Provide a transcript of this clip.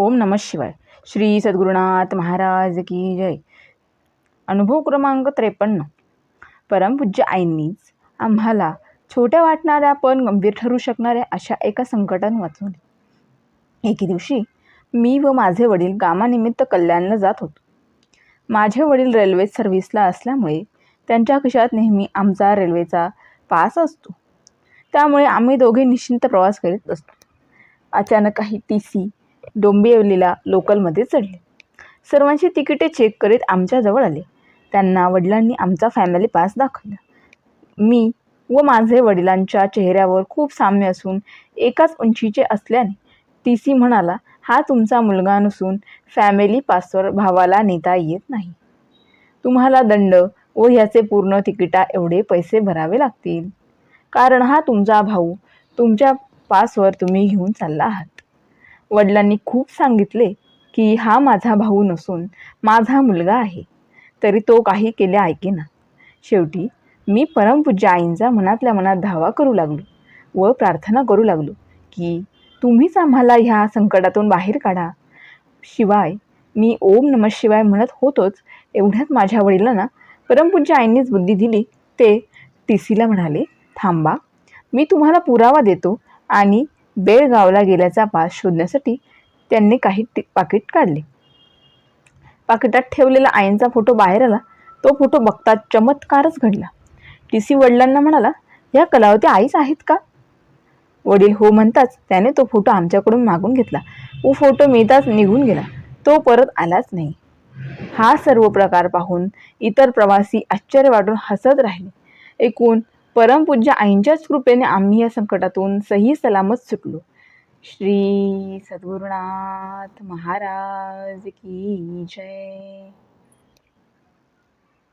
ओम नमः शिवाय. श्री सद्गुरुनाथ महाराज की जय. अनुभव क्रमांक 53. परमपूज्य आईंनीच आम्हाला छोट्या वाटणाऱ्या पण गंभीर ठरू शकणाऱ्या अशा एका संकटातून वाचवले. एके दिवशी मी व माझे वडील कामानिमित्त कल्याणला जात होतो. माझे वडील रेल्वे सर्व्हिसला असल्यामुळे त्यांच्या खिशात नेहमी आमचा रेल्वेचा पास असतो. त्यामुळे आम्ही दोघे निश्चिंत प्रवास करीत असतो. अचानक काही TC डोंबिवलीला लोकलमध्ये चढले. सर्वांची तिकिटे चेक करीत आमच्याजवळ आले. त्यांना वडिलांनी आमचा फॅमिली पास दाखवला. मी व माझे वडिलांच्या चेहऱ्यावर खूप साम्य असून एकाच उंचीचे असल्याने TC म्हणाला, हा तुमचा मुलगा नसून फॅमिली पासवर भावाला नेता येत नाही. तुम्हाला दंड व ह्याचे पूर्ण तिकिटा एवढे पैसे भरावे लागतील, कारण हा तुमचा भाऊ तुमच्या पासवर तुम्ही घेऊन चालला आहात. वडिलांनी खूप सांगितले की हा माझा भाऊ नसून माझा मुलगा आहे, तरी तो काही केले ऐकेना. शेवटी मी परमपूज्य आईंचा मनातल्या मनात धावा करू लागलो व प्रार्थना करू लागलो की तुम्हीच आम्हाला ह्या संकटातून बाहेर काढा. शिवाय मी ओम नमः शिवाय म्हणत होतोच. एवढ्यात माझ्या वडिलांना परमपूज्य आईंनीच बुद्धी दिली. ते TCला म्हणाले, थांबा, मी तुम्हाला पुरावा देतो. आणि बेळगावला गेल्याचा पास शोधण्यासाठी त्यांनी काही पाकिट काढले. पाकिटात ठेवलेला आईंचा फोटो बाहेर आला. तो फोटो बघता चमत्कारच घडला. TC वडिलांना म्हणाला, या कलावती आईच आहेत का? वडील हो म्हणताच त्याने तो फोटो आमच्याकडून मागून घेतला व फोटो मिळताच निघून गेला. तो परत आलाच नाही. हा सर्व प्रकार पाहून इतर प्रवासी आश्चर्य वाटून हसत राहिले. एकूण परमपूज्य आईंच्याच कृपेने आम्ही या संकटातून सही सलामत सुटलो. श्री सद्गुरुनाथ महाराज की जय.